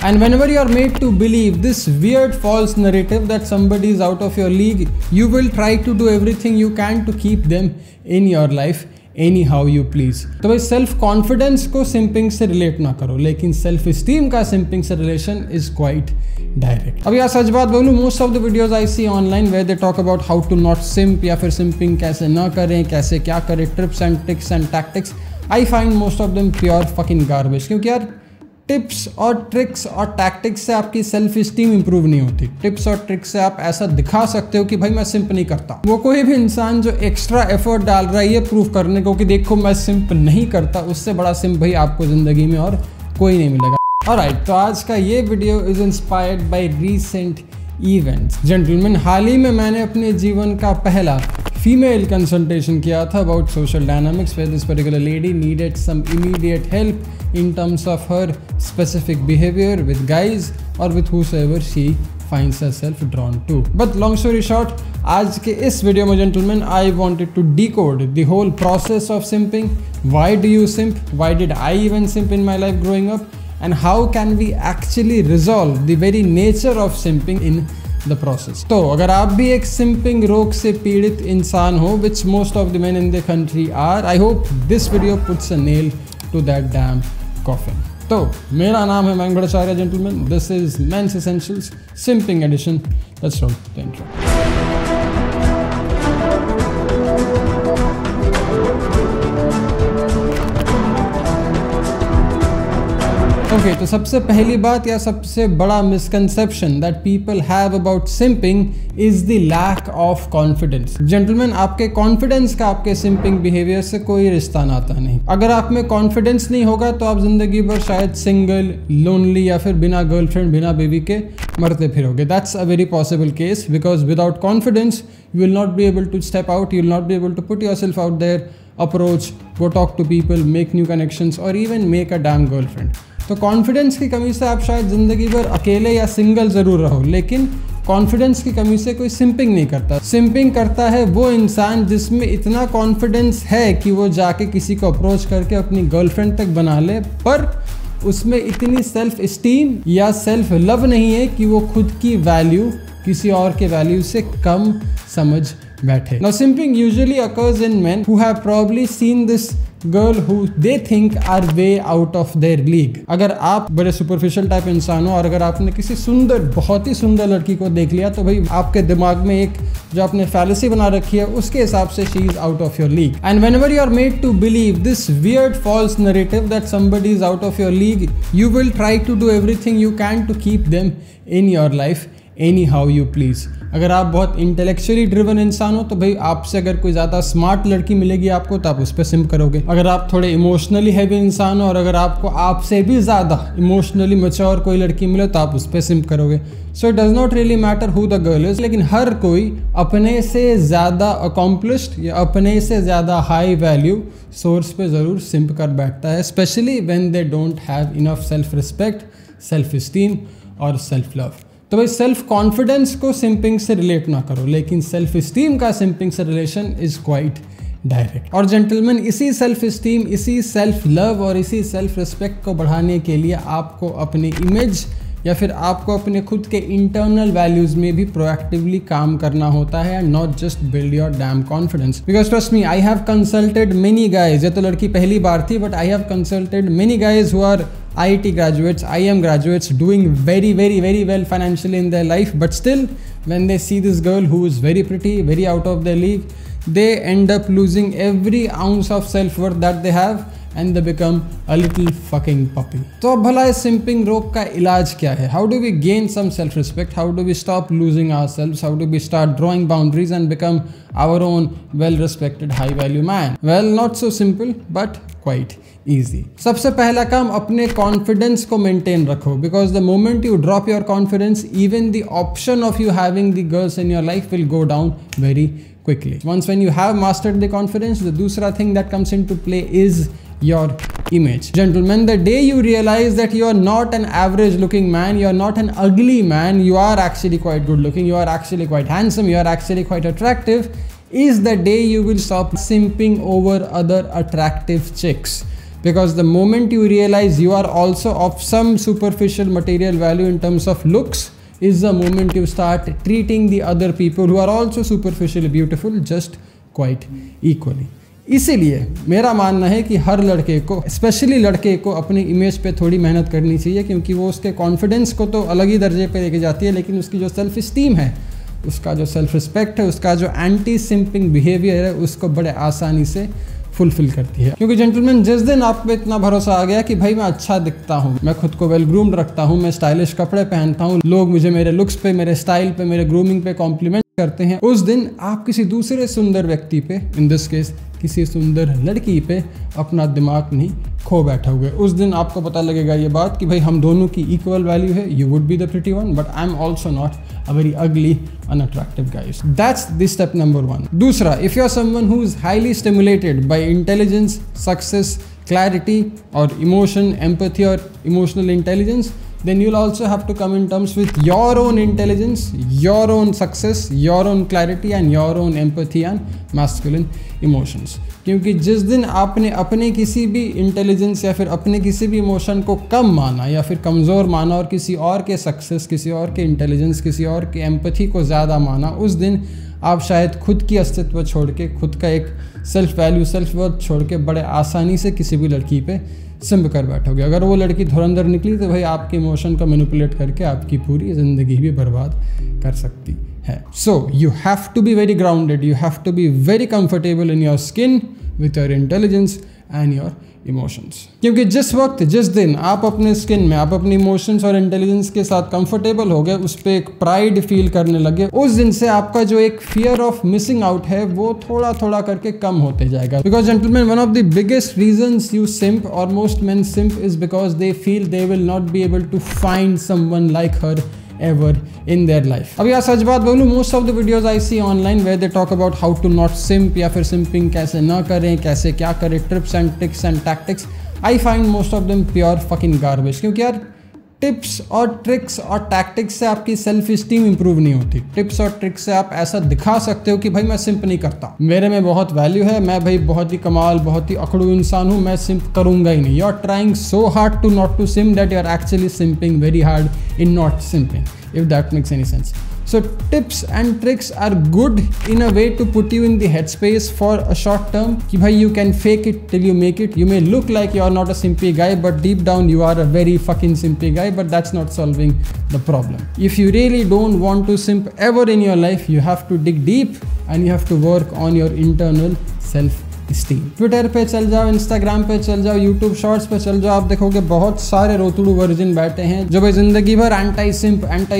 And whenever you are made to believe this weird false narrative that somebody is out of your league, you will try to do everything you can to keep them in your life anyhow you please. तो भाई self confidence को simping से relate ना करो, लेकिन self esteem का simping से relation is quite direct. अब यार सच बात बोलूं, most of the videos I see online where they talk about how to not simp या फिर सिंपिंग कैसे ना करें, कैसे क्या करें, trips and tricks and tactics. I find most of them pure fucking garbage. क्योंकि यार टिप्स और ट्रिक्स और टैक्टिक्स से आपकी सेल्फ स्टीम इंप्रूव नहीं होती. टिप्स और ट्रिक्स से आप ऐसा दिखा सकते हो कि भाई मैं सिंप नहीं करता. वो कोई भी इंसान जो एक्स्ट्रा एफर्ट डाल रहा है ये प्रूव करने को कि देखो मैं सिंप नहीं करता, उससे बड़ा सिंप भाई आपको जिंदगी में और कोई नहीं मिलेगा. ऑलराइट, तो आज का ये video is inspired by recent events. Gentleman, हाल ही में मैंने अपने जीवन का पहला फीमेल कंसल्टेशन किया था about social dynamics where this particular lady needed some immediate help in terms of her specific behavior with guys or with whosoever she finds herself drawn to. But long story short, आज के इस video में gentleman I wanted to decode the whole process of simping. Why do you simp? Why did I even simp in my life growing up? And how can we actually resolve the very nature of simping in the process. तो अगर आप भी एक simping रोग से पीड़ित इंसान हो, which most of the men in the country are, I hope this video puts a nail to that damn coffin. तो मेरा नाम है Mayank Bhattacharya gentleman. This is Men's Essentials Simping Edition. Let's roll the intro. Okay, तो सबसे पहली बात या सबसे बड़ा misconception that people have about simping is the lack of confidence. Gentleman, आपके कॉन्फिडेंस का आपके सिंपिंग बिहेवियर से कोई रिश्ता नाता नहीं. अगर आप में कॉन्फिडेंस नहीं होगा तो आप जिंदगी भर शायद सिंगल, लोनली या फिर बिना गर्लफ्रेंड, बिना बेबी के मरते फिरोगे. That's a very possible case because without confidence you will not be able to step out, you will not be able to put yourself out there, approach, go talk to people, make new connections और even make a damn girlfriend. तो confidence की कमी से आप शायद ज़िंदगी भर अकेले या सिंगल ज़रूर रहो, लेकिन कॉन्फिडेंस की कमी से कोई सिंपिंग नहीं करता. सिंपिंग करता है वो इंसान जिसमें इतना कॉन्फिडेंस है कि वो जाके किसी को अप्रोच करके अपनी गर्लफ्रेंड तक बना ले, पर उसमें इतनी सेल्फ स्टीम या सेल्फ लव नहीं है कि वो खुद की वैल्यू किसी और के वैल्यू से कम समझ बैठे. Now simping usually occurs in men who have probably seen this girl who they think are way out of their league. अगर आप बड़े सुपरफिशियल टाइप इंसान हो और अगर आपने किसी सुंदर, बहुत ही सुंदर लड़की को देख लिया तो भाई आपके दिमाग में एक जो आपने फैलेसी बना रखी है उसके हिसाब से she is out of your league. And whenever you are made to believe this weird false narrative that somebody is out of your league, you will try to do everything you can to keep them in your life anyhow you please. अगर आप बहुत intellectually driven इंसान हो तो भाई आपसे अगर कोई ज़्यादा स्मार्ट लड़की मिलेगी आपको तो आप उस पर सिंप करोगे. अगर आप थोड़े इमोशनली हैवी इंसान हो और अगर आपको आपसे भी ज़्यादा इमोशनली मैच्योर कोई लड़की मिले तो आप उस पर सिंप करोगे. So it does not really matter who the girl is, लेकिन हर कोई अपने से ज़्यादा अकॉम्प्लिश्ड या अपने से ज़्यादा हाई वैल्यू सोर्स पे ज़रूर सिंप कर बैठता है, specially when they don't have enough self respect, self esteem और सेल्फ लव. तो भाई सेल्फ कॉन्फिडेंस को सिंपिंग से रिलेट ना करो, लेकिन सेल्फ स्टीम का सिंपिंग से रिलेशन इज क्वाइट डायरेक्ट. और जेंटलमैन, इसी सेल्फ स्टीम, इसी सेल्फ लव और इसी सेल्फ रिस्पेक्ट को बढ़ाने के लिए आपको अपनी इमेज या फिर आपको अपने खुद के इंटरनल वैल्यूज में भी प्रोएक्टिवली काम करना होता है, and not just build your damn confidence. Because trust me, I have consulted many guys. ये तो लड़की पहली बार थी, but I have consulted many guys who are IIT graduates, IIM graduates, doing very well financially in their life, but still when they see this girl who is very pretty, very out of their league, they end up losing every ounce of self-worth that they have and they become a little fucking puppy. तो अब भला इस simping रोग का इलाज क्या है? How do we gain some self-respect? How do we stop losing ourselves? How do we start drawing boundaries and become our own well-respected high-value man? Well, not so simple, but quite easy. सबसे पहला काम, अपने confidence को maintain रखो, because the moment you drop your confidence, even the option of you having the girls in your life will go down very quickly. Once when you have mastered the confidence, the दूसरा thing that comes into play is your image. Gentlemen, the day you realize that you are not an average looking man, you are not an ugly man, you are actually quite good looking, you are actually quite handsome, you are actually quite attractive, is the day you will stop simping over other attractive chicks. Because the moment you realize you are also of some superficial material value in terms of looks is the moment you start treating the other people who are also superficially beautiful just quite equally. इसीलिए मेरा मानना है कि हर लड़के को, specially लड़के को, अपनी इमेज पे थोड़ी मेहनत करनी चाहिए, क्योंकि वो उसके कॉन्फिडेंस को तो अलग ही दर्जे पे लेके जाती है, लेकिन उसकी जो सेल्फ इस्टीम है, उसका जो सेल्फ रिस्पेक्ट है, उसका जो एंटी सिंपिंग बिहेवियर है, उसको बड़े आसानी से फुलफिल करती है। क्योंकि जेंटलमैन, जिस दिन आप पे इतना भरोसा आ गया कि भाई मैं अच्छा दिखता हूँ, मैं खुद को वेल ग्रूम्ड रखता हूँ, मैं स्टाइलिश कपड़े पहनता हूँ, लोग मुझे मेरे लुक्स पे, मेरे स्टाइल पे, मेरे ग्रूमिंग पे कॉम्प्लीमेंट करते हैं, उस दिन आप किसी दूसरे सुंदर व्यक्ति पे, इन दिस केस किसी सुंदर लड़की पे, अपना दिमाग नहीं खो बैठा हुए। उस दिन आपको पता लगेगा ये बात कि भाई हम दोनों की इक्वल वैल्यू है। You would be the pretty one, but I am also not a very ugly unattractive guy. That's the step number 1। दूसरा, if you are someone who is highly stimulated by intelligence, success, clarity or emotion, empathy or emotional intelligence, then you'll also have to come in terms with your own intelligence, your own success, your own clarity and your own empathy and masculine emotions. क्योंकि जिस दिन आपने अपने किसी भी intelligence या फिर अपने किसी भी इमोशन को कम माना या फिर कमज़ोर माना और किसी और के सक्सेस, किसी और के इंटेलिजेंस, किसी और के एम्पैथी को ज़्यादा माना, उस दिन आप शायद खुद की अस्तित्व छोड़ के, खुद का एक सेल्फ वैल्यू, सेल्फ वर्थ छोड़ के बड़े आसानी से किसी भी लड़की पे सिंप कर बैठोगे। अगर वो लड़की धुरंधर निकली तो भाई आपके इमोशन को मैनिपुलेट करके आपकी पूरी ज़िंदगी भी बर्बाद कर सकती है। So you have to be very grounded, you have to be very comfortable in your skin with your intelligence and your emotions. क्योंकि जिस वक्त, जिस दिन आप अपने स्किन में, आप अपने इमोशंस और इंटेलिजेंस के साथ कंफर्टेबल हो गए, उस पर एक प्राइड फील करने लगे, उस दिन से आपका जो एक फियर ऑफ मिसिंग आउट है वो थोड़ा थोड़ा करके कम होते जाएगा। Because gentleman, one of the biggest reasons you simp और most men simp is because they feel they will not be able to find someone like her ever in their life. अब यार सच बात बोलूं, most of the videos I see online where they talk about how to not simp या फिर simping कैसे ना करें, कैसे क्या करें, tips and tricks and tactics, I find most of them pure fucking garbage. क्योंकि यार टिप्स और ट्रिक्स और टैक्टिक्स से आपकी सेल्फ स्टीम इंप्रूव नहीं होती। टिप्स और ट्रिक्स से आप ऐसा दिखा सकते हो कि भाई मैं सिंप नहीं करता, मेरे में बहुत वैल्यू है, मैं भाई बहुत ही कमाल, बहुत ही अखड़ू इंसान हूँ, मैं सिंप करूंगा ही नहीं। You are trying so hard to not to simp that you are actually simping very hard in not simping, if that makes any sense. So tips and tricks are good in a way to put you in the headspace for a short term कि भाई you can fake it till you make it. You may look like you are not a simpy guy, but deep down you are a very fucking simpy guy, but that's not solving the problem. If you really don't want to simp ever in your life, you have to dig deep and you have to work on your internal self esteem. Twitter पे चल जाओ, Instagram पे चल जाओ, YouTube shorts पे चल जाओ, आप देखोगे बहुत सारे रोतुड़ू वर्जिन बैठे हैं जो भाई जिंदगी भर एंटी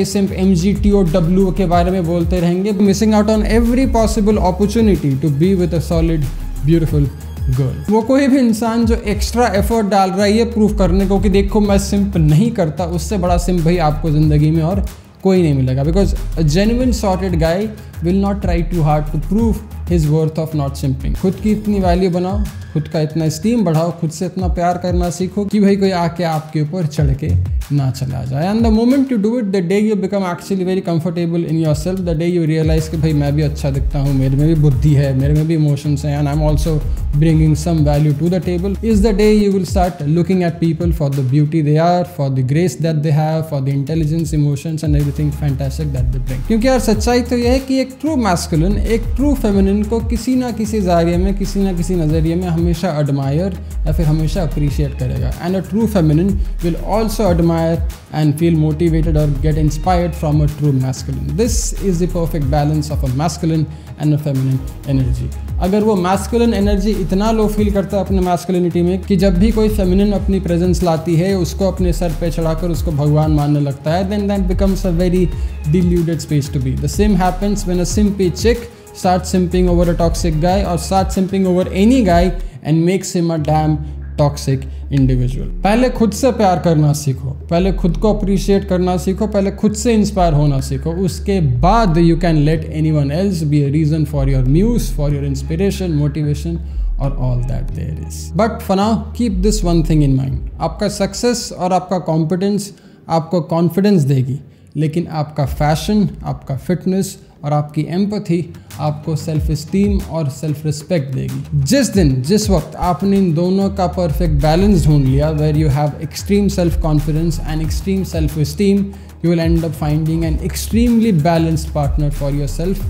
सिंप MGTOW के बारे में बोलते रहेंगे, missing out on every possible opportunity to be with a solid beautiful girl. वो कोई भी इंसान जो एक्स्ट्रा एफर्ट डाल रहा है ये प्रूव करने को कि देखो मैं सिंप नहीं करता, उससे बड़ा सिंप भाई आपको जिंदगी में और कोई नहीं मिलेगा। Because a genuine sorted guy will not try too hard to prove his worth of not simping. खुद की इतनी वैल्यू बनाओ, खुद का इतना स्टीम बढ़ाओ, खुद से इतना प्यार करना सीखो कि भाई कोई आके आपके ऊपर चढ़ के ना चला जाए। And the moment you do it, the day you become actually very comfortable in your self, the day you realise कि भाई मैं भी अच्छा दिखता हूँ, मेरे में भी बुद्धि है, मेरे में भी इमोशंस हैं, and I am also bringing some value to the table, is the day you will start looking at people for the beauty they are, for the grace that they have, for the intelligence, emotions and everything fantastic that they bring. क्योंकि यार सच्चाई तो यह है कि एक true masculine, एक true feminine को किसी ना किसी ज़ारिये में, किसी ना किसी नज़रिए में हमेशा एडमायर या फिर हमेशा अप्रिशिएट करेगा। And a true feminine will also admire and feel motivated or get inspired from a true masculine. This is the perfect balance of a masculine and a feminine energy. अगर वो masculine energy इतना low feel करता है अपने masculinity में कि जब भी कोई feminine अपनी presence लाती है उसको अपने सर पे चढ़ाकर उसको भगवान मानने लगता है, then that becomes a very deluded space to be. The same happens when a simpy chick starts simping over a toxic guy or starts simping over any guy and makes him a damn toxic individual. पहले खुद से प्यार करना सीखो, पहले खुद को appreciate करना सीखो, पहले खुद से इंस्पायर होना सीखो, उसके बाद you can let anyone else be a reason for your muse, for your inspiration, motivation और all that there is. But for now keep this one thing in mind, आपका सक्सेस और आपका कॉन्फिडेंस आपको confidence देगी, लेकिन आपका fashion, आपका fitness और आपकी एम्पैथी आपको सेल्फ इस्टीम और सेल्फ रिस्पेक्ट देगी। जिस दिन जिस वक्त आपने इन दोनों का परफेक्ट बैलेंस ढूंढ लिया, where you have extreme self confidence and extreme self esteem, you will end up finding an extremely balanced partner for yourself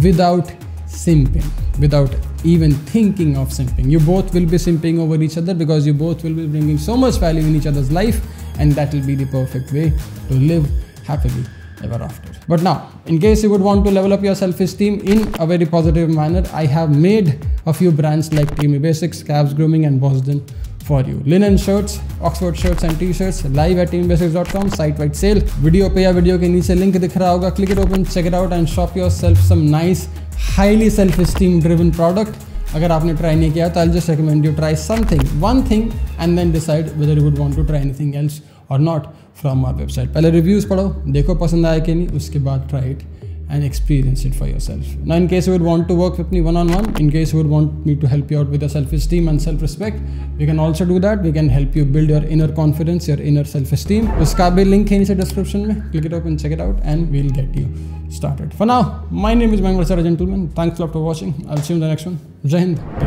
without simping, without even thinking of simping. You both will be simping over each other because you both will be bringing so much value in each other's life, and that will be the perfect way to live happily ever after. But now, in case you would want to level up your self-esteem in a very positive manner, I have made a few brands like Creamy Basics, Cavs Grooming and Boston for you. Linen shirts, Oxford shirts and t-shirts live at teambasics.com, site-wide sale. Video पे या video के नीचे link दिख रहा होगा, click it open, check it out and shop yourself some nice, highly self-esteem driven product. अगर आपने try नहीं किया तो I'll just recommend you try something, one thing, and then decide whether you would want to try anything else or not from our website. पहले reviews पढ़ो, देखो पसंद आया कि नहीं, उसके बाद try it and experience it for yourself. Now, in case you would want to work with me one-on-one, in case you would want me to help you out with your self-esteem and self-respect, we can also do that. We can help you build your inner confidence, your inner self-esteem. उसका भी link है नीचे description में. Click it open, check it out, and we'll get you started. For now, my name is Mangal Sara Gentleman. Thanks a lot for watching. I'll see you in the next one. Jai Hind.